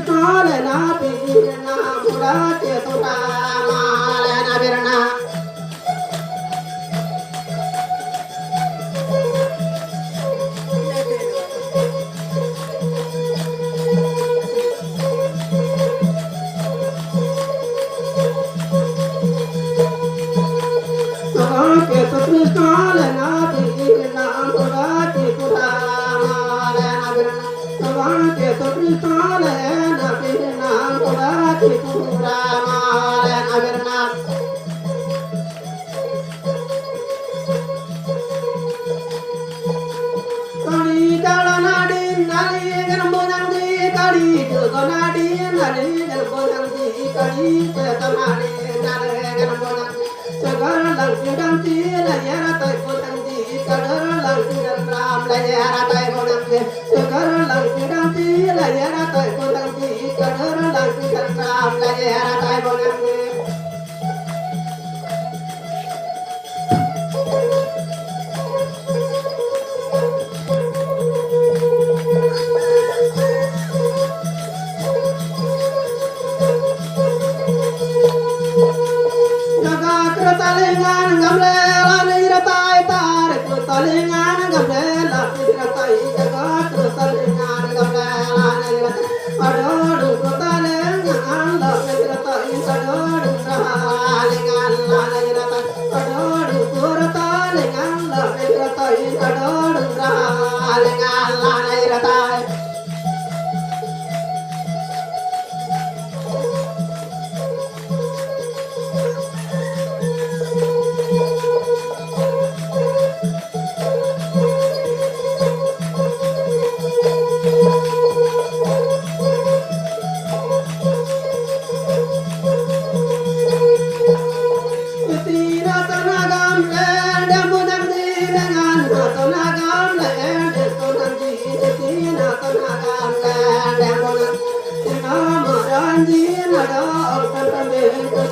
Krishna le na pirna mura che tota ma le na pirna che to Krishna le na pirna mura che tota ma le na pirna che to Krishna le na pirna mura che tota ma le na pirna Kali jalanadi nali ganbonandi kali jogonadi nali ganbonandi kali setanadi nali ganbonandi segar langkidanti layara tay bonandi kadar langkidan ram layara tay bonandi segar langkidanti layara tay bonandi kadar langkidan ram layara tay bonandi Talingan gamle lani ratai tar talingan gamle lani ratai jaga talingan gamle lani ratai adodu talingan lani ratai adodu talingan lani ratai adodu talingan lani ratai adodu talingan lani ratai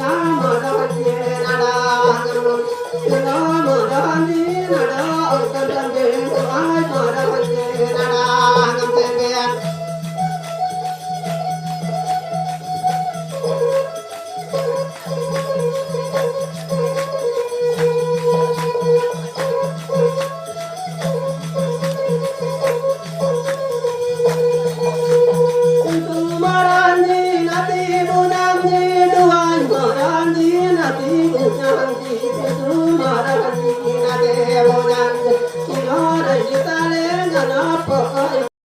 Nama